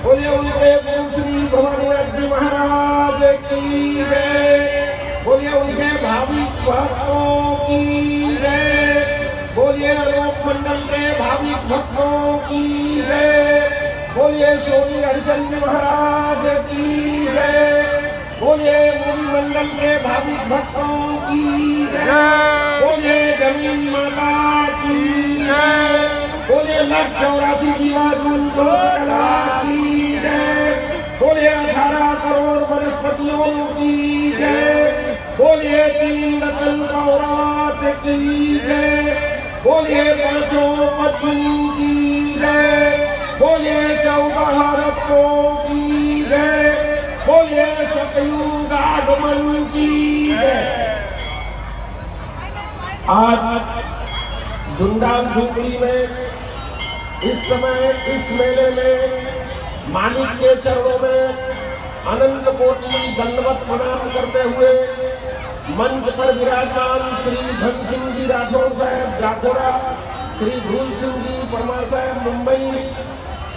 बोलिए उनके गुरु श्री भवानीनाथ जी महाराज की जय। बोलिए उनके भाविक भक्तों की जय। बोलिए आलोक मंडल के भाविक भक्तों की जय। बोलिए सोनी हरिचंद जी महाराज की जय। बोलिए मुनि मंडल के भाविक भक्तों की जय। बोलिए जमीन माता की जय। बोलिए 184 जीवात्मन को कला की जय। बोलिए 18 करोड़ वनस्पतियों की जय। बोलिए 3 रतन कौरात की जय। बोलिए 5 पत्नी की जय। बोलिए 14 रत्नों की जय। बोलिए सतयुग आगमन की जय। आज धूमधाम झुमरी में इस समय इस मेले में मालिक के चरणों में अनंत कोटि दंडवत प्रणाम करते हुए मंच पर विराजमान श्री धन सिंह जी राठौर साहब जाखोड़ा, श्री धूल सिंह जी परमार साहब मुंबई,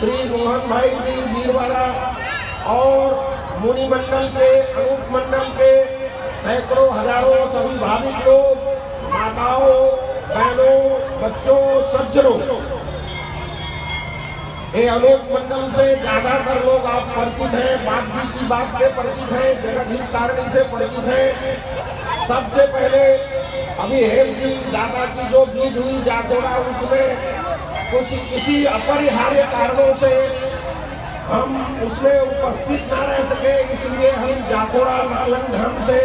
श्री मोहन भाई जी भीलवाड़ा और मुनि मंडल के अनूप मंडल के सैकड़ों हजारों सभी भाविक लोग, माताओं बहनों बच्चों सज्जनों, ये अनूप मंडल से ज्यादातर लोग आप परिचित हैं, बाप जी की बात से परिचित हैं, जगदीश तारणी से परिचित हैं। सबसे पहले अभी हेम जी दादा की जो बीज हुई जाखोड़ा, उसमें किसी अपरिहार्य कारणों से हम उसमें उपस्थित न रह सके, इसलिए हम जाखोड़ा नालंद धाम से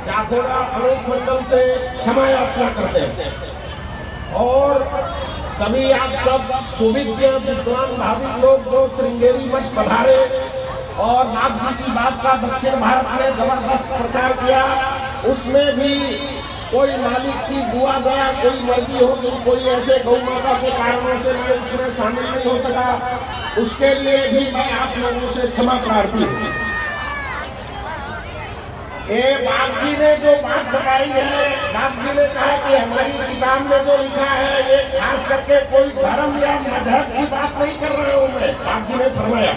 जाखोड़ा अनूप मंडल से क्षमा याचना करते हैं। और सभी आप सब सुविज्ञ विद्वान भाविक लोग जो श्रृंगेरी मठ पधारे और नाथ जी की बात का दक्षिण भारत में जबरदस्त प्रचार किया, उसमें भी कोई मालिक की दुआ गया, कोई मर्जी होगी, कोई ऐसे गौ माता के कारणों से मैं उसमें शामिल नहीं हो सका, उसके लिए भी मैं आप लोगों से क्षमा प्रार्थी हूँ। ये बाप जी ने जो बात बताई है, बाप जी ने कहा कि हमारी किताब में जो लिखा है ये खास करके कोई धर्म या मजहब की बात नहीं कर रहा हूँ मैं, बाप जी ने फरमाया,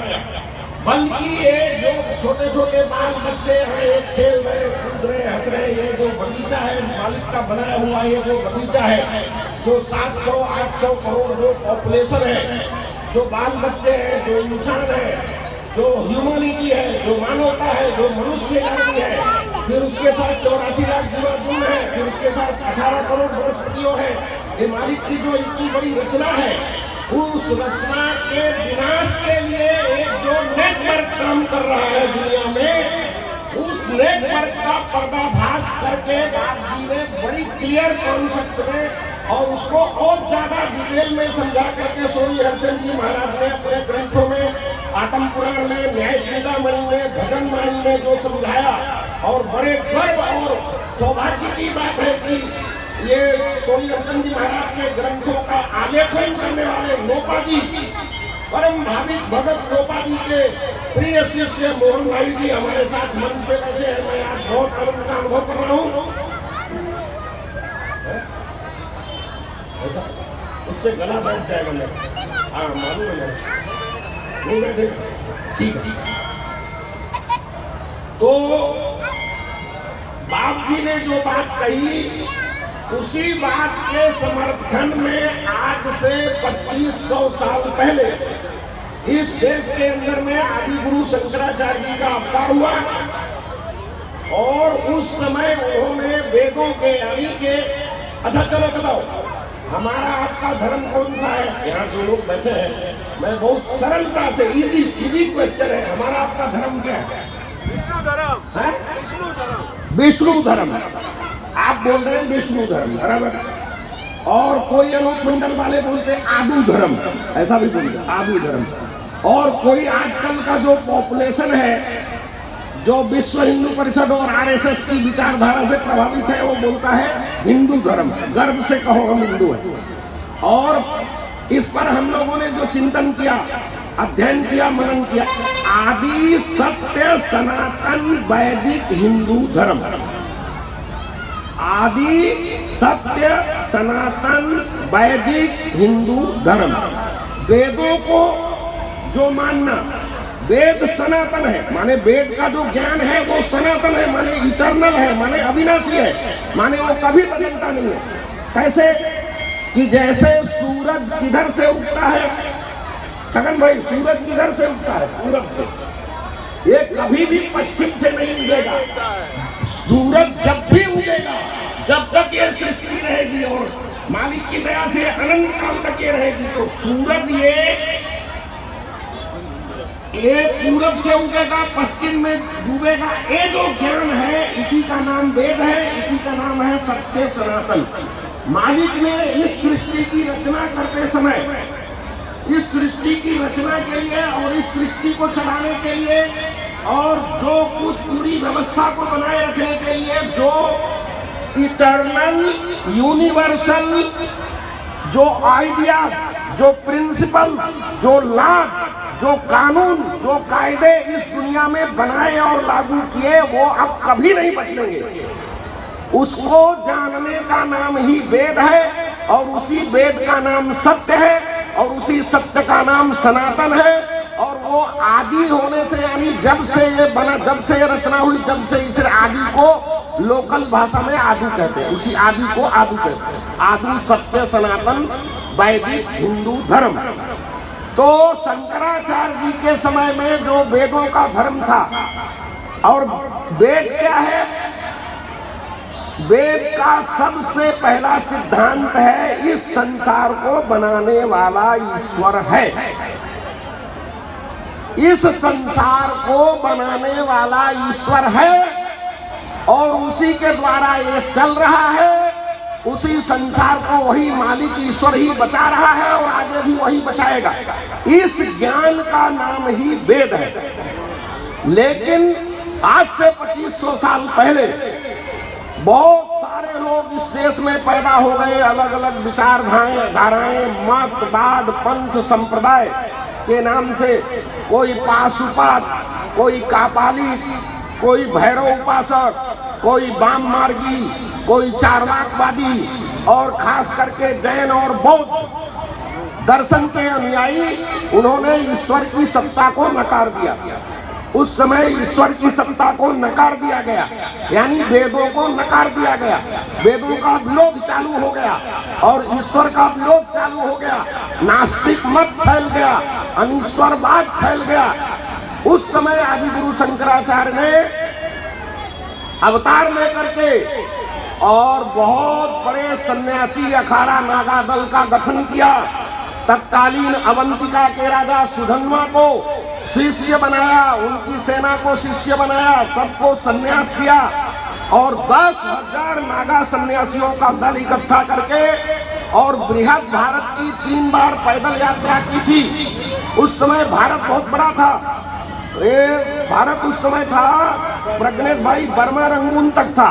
बल्कि ये जो छोटे छोटे बाल बच्चे हैं ये खेल रहे कूद रहे हंस रहे, ये जो बगीचा है मालिक का बनाया हुआ ये जो बगीचा है, जो 700-800 करोड़ जो पॉपुलेशन है, जो बाल बच्चे हैं, जो इंसान है, जो ह्यूमैनिटी है, जो मानवता है, जो मनुष्य जाति है, फिर उसके साथ 84 लाख जीवात्मा है, फिर उसके साथ 18 करोड़ वनस्पतियों है, ये मालिक की जो इतनी बड़ी रचना है, उस रचना के विनाश के लिए एक जो नेटवर्क काम कर रहा है दुनिया में, उस नेटवर्क का पर्दाफाश करके बाप जी ने बड़ी क्लियर कॉन्सेप्ट में और उसको और ज्यादा डिटेल में समझा करके सोनी हरिचंद जी महाराज ने अपने ग्रंथों में, आत्म पुराण में, न्याय चिंतामणि में, भजन वाणी में जो समझाया, और बड़े गर्व और सौभाग्य की बात है कि ये सोनी हरिचंद जी महाराज के ग्रंथों का आलेखन करने वाले लोपा जी, परम भाविक भगत लोपा जी के प्रिय शिष्य मोहन भाई जी हमारे साथ मंच पे बैठे हैं। मैं आज बहुत आनंद का अनुभव कर रहा हूँ। उससे गला बैठ जाएगा मेरा, हाँ मालूम है मेरा, नहीं बैठे, ठीक है। तो बाप जी ने जो बात कही, उसी बात के समर्थन में आज से 2500 साल पहले इस देश के अंदर में आदि गुरु शंकराचार्य जी का अवतार हुआ, और उस समय उन्होंने वेदों के यानी के, अच्छा चलो बताओ हमारा आपका धर्म कौन सा है? यहाँ जो लोग बैठे हैं, मैं बहुत सरलता से इजी क्वेश्चन है, हमारा आपका धर्म क्या है? विष्णु धर्म है। विष्णु धर्म, विष्णु धर्म। आप बोल रहे हैं विष्णु धर्म, बराबर। और कोई अनूप मंडल वाले बोलते आदु धर्म, ऐसा भी बोलते आदु धर्म। और कोई आजकल का जो पॉपुलेशन है, जो विश्व हिंदू परिषद और आरएसएस की विचारधारा से प्रभावित है, वो बोलता है हिंदू धर्म, गर्व से कहो हम हिंदू हैं। और इस पर हम लोगों ने जो चिंतन किया, अध्ययन किया, मनन किया, आदि सत्य सनातन वैदिक हिंदू धर्म, आदि सत्य सनातन वैदिक हिंदू धर्म। वेदों को जो मानना, वेद सनातन है, माने वेद का जो ज्ञान है वो सनातन है, माने इटर्नल है, माने अविनाशी है, माने वो कभी बदलता नहीं है। कैसे कि जैसे सूरज किधर से उगता है, छगन भाई, सूरज किधर से उगता है? पूरब से। ये कभी भी पश्चिम से नहीं उगेगा। सूरज जब भी उगेगा, जब तक ये सृष्टि रहेगी और मालिक की दया से अनंत काल तक ये रहेगी, तो सूरज ये पूरब से उगेगा, पश्चिम में डूबेगा। ये जो ज्ञान है, इसी का नाम वेद है, इसी का नाम है सत्य सनातन। मालिक ने इस सृष्टि की रचना करते समय, इस सृष्टि की रचना के लिए और इस सृष्टि को चलाने के लिए और जो कुछ पूरी व्यवस्था को बनाए रखने के लिए जो इटर्नल यूनिवर्सल जो आइडिया, जो प्रिंसिपल, जो लॉ, जो कानून, जो कायदे इस दुनिया में बनाए और लागू किए, वो अब कभी नहीं बदलेंगे। उसको जानने का नाम ही वेद है और उसी वेद का नाम सत्य है और उसी सत्य का नाम सनातन है। और वो आदि होने से, यानी जब से ये बना, जब से ये रचना हुई, जब से इस आदि को लोकल भाषा में आदि कहते हैं, उसी आदि को आदि कहते हैं। आदि सत्य सनातन वैदिक हिंदू धर्म। तो शंकराचार्य जी के समय में जो वेदों का धर्म था, और वेद क्या है? वेद का सबसे पहला सिद्धांत है, इस संसार को बनाने वाला ईश्वर है। इस संसार को बनाने वाला ईश्वर है और उसी के द्वारा ये चल रहा है। उसी संसार को वही मालिक ईश्वर ही बचा रहा है और आगे भी वही बचाएगा। इस ज्ञान का नाम ही वेद है। लेकिन आज से 2500 साल पहले बहुत सारे लोग इस देश में पैदा हो गए, अलग अलग विचारधाराएं, मतवाद, पंथ, संप्रदाय के नाम से। कोई पाशुपात, कोई कापालिक, कोई भैरव उपासक, कोई वाम मार्गी, कोई चार्वाकवादी और खास करके जैन और बौद्ध दर्शन के अनुयायी, उन्होंने ईश्वर की सत्ता को नकार दिया। उस समय ईश्वर की सत्ता को नकार दिया गया, यानी वेदों को नकार दिया गया। वेदों का विरोध चालू हो गया और ईश्वर का विरोध चालू हो गया। नास्तिक मत फैल गया, अनीश्वरवाद फैल गया। उस समय आदि गुरु शंकराचार्य ने अवतार लेकर के और बहुत बड़े सन्यासी अखाड़ा नागा दल का गठन किया। तत्कालीन अवंतिका के राजा सुधन्वा को शिष्य बनाया, उनकी सेना को शिष्य बनाया, सबको सन्यास दिया और 10,000 नागा सन्यासियों का दल इकट्ठा करके और बृहद भारत की 3 बार पैदल यात्रा की थी। उस समय भारत बहुत बड़ा था। भारत उस समय था, प्रज्ञेश भाई, बर्मा रंगून तक था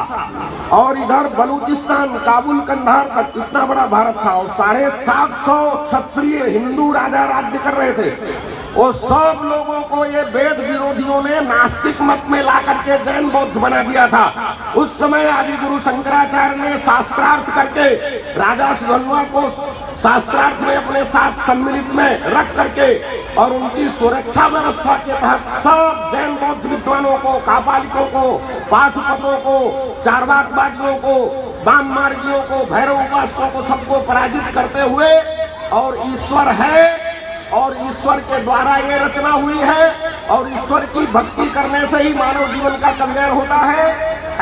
और इधर बलूचिस्तान, काबुल, कंधार तक, इतना बड़ा भारत था। और 750 क्षत्रिय हिंदू राजा राज्य कर रहे थे। वो सब लोगों को ये वेद विरोधियों ने नास्तिक मत में ला करके जैन बौद्ध बना दिया था। उस समय आदि गुरु शंकराचार्य ने शास्त्रार्थ करके राजा सुधन्वा को शास्त्रार्थ में अपने साथ सम्मिलित में रख करके और उनकी सुरक्षा व्यवस्था के तहत सब जैन बौद्ध विद्वानों को, कापालिकों को, पाशुपतों को, चार्वाकवादियों को, वाम मार्गियों को, भैरव उपासकों को, सबको पराजित करते हुए, और ईश्वर है और ईश्वर के द्वारा ये रचना हुई है और ईश्वर की भक्ति करने से ही मानव जीवन का कल्याण होता है,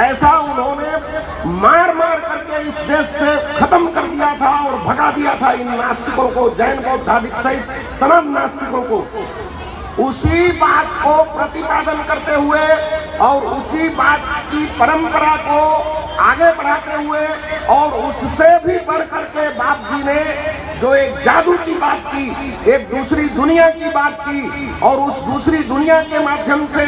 ऐसा उन्होंने मार मार करके इस देश से खत्म कर दिया था और भगा दिया था इन नास्तिकों को, जैन बौद्धादिक सहित तमाम नास्तिकों को। उसी बात को प्रतिपादन करते हुए और उसी बात की परंपरा को आगे बढ़ाते हुए और उससे भी बढ़ करके बाप जी ने जो एक जादू की बात की, एक दूसरी दुनिया की बात की और उस दूसरी दुनिया के माध्यम से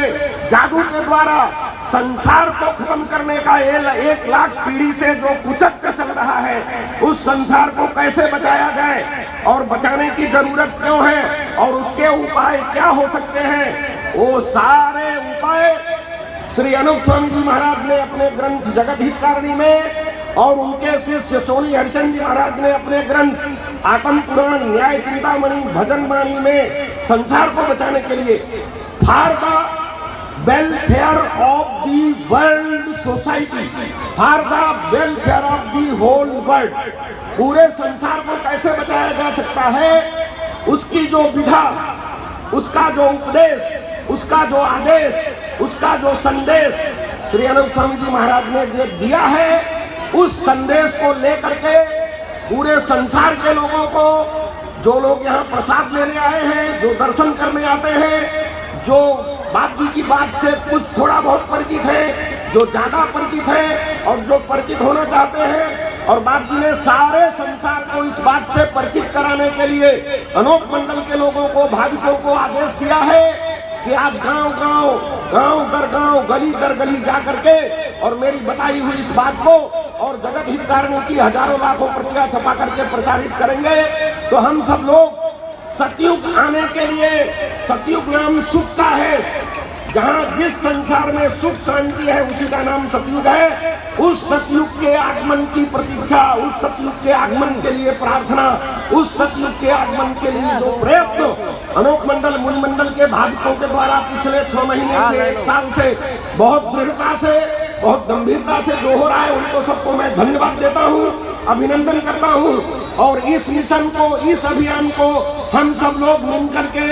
जादू के द्वारा संसार को खत्म करने का 1 लाख पीढ़ी से जो कुचक्र चल रहा है, उस संसार को कैसे बचाया जाए और बचाने की जरूरत क्यों है और उसके उपाय क्या हो सकते हैं, वो सारे उपाय श्री अनूप स्वामी जी महाराज ने अपने ग्रंथ जगत हितकारिणी में और उनके शिष्य सोनी हरिचंद जी महाराज ने अपने ग्रंथ आत्म पुराण, न्याय चिंतामणि, भजन वाणी में संसार को बचाने के लिए for the welfare of the world society, for the welfare of the whole world, पूरे संसार को कैसे बचाया जा सकता है, उसकी जो विधा, उसका जो उपदेश, उसका जो आदेश, उसका जो संदेश श्री अनंत स्वामी जी महाराज ने दिया है, उस संदेश को लेकर के पूरे संसार के लोगों को, जो लोग यहाँ प्रसाद लेने आए हैं, जो दर्शन करने आते हैं, जो बाप जी की बात से कुछ थोड़ा बहुत परिचित है, जो ज्यादा परिचित है और जो परिचित होना चाहते हैं, और बाप जी ने सारे संसार को इस बात से परिचित कराने के लिए अनोख मंडल के लोगों को, भाविकों को आदेश दिया है कि आप गांव गांव, गांव दर गांव, गली दर गली जा करके और मेरी बताई हुई इस बात को और जगत हितकारिणी की हजारों लाखों प्रतियां छपा करके प्रचारित करेंगे, तो हम सब लोग सतयुग आने के लिए, सतयुग नाम सुख का है, जहाँ जिस संसार में सुख शांति है उसी का नाम सतयुग है, उस सतयुग के आगमन की प्रतीक्षा, उस सतयुग के आगमन के लिए प्रार्थना, उस सतयुग के आगमन के लिए जो प्रयत्न अनोख मंडल, मुनि मंडल के भाविकों के द्वारा पिछले 6 महीने से, 1 साल से बहुत दृढ़ता से, बहुत गंभीरता से जो हो रहा है, उनको सबको मैं धन्यवाद देता हूँ, अभिनंदन करता हूँ। और इस मिशन को, इस अभियान को हम सब लोग मिलकर के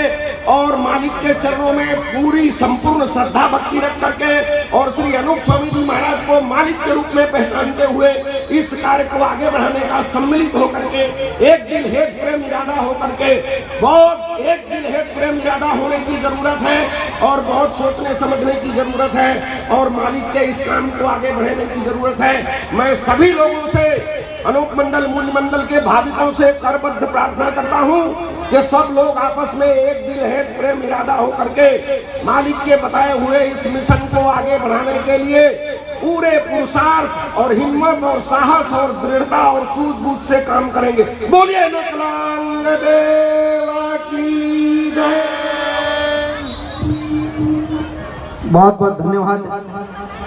और मालिक के चरणों में पूरी संपूर्ण श्रद्धा भक्ति रख करके और श्री अनूप स्वामी जी महाराज को मालिक के रूप में पहचानते हुए इस कार्य को आगे बढ़ाने का सम्मिलित होकर के, एक दिल हेत प्रेम इरादा होकर के, बहुत एक दिल हेत प्रेम इरादा होने की जरूरत है और बहुत सोचने समझने की जरूरत है और मालिक के इस काम को आगे बढ़ाने की जरूरत है। मैं सभी लोगों से, अनोख मंडल, मुनि मंडल के भाविकों से करबद्ध प्रार्थना करता हूँ कि सब लोग आपस में एक दिल है, प्रेम इरादा होकर के मालिक के बताए हुए इस मिशन को आगे बढ़ाने के लिए पूरे पुरुषार्थ और हिम्मत और साहस और दृढ़ता और सूझबूझ से काम करेंगे। बोलिए लोकलांग देवा की जय। बहुत बहुत धन्यवाद।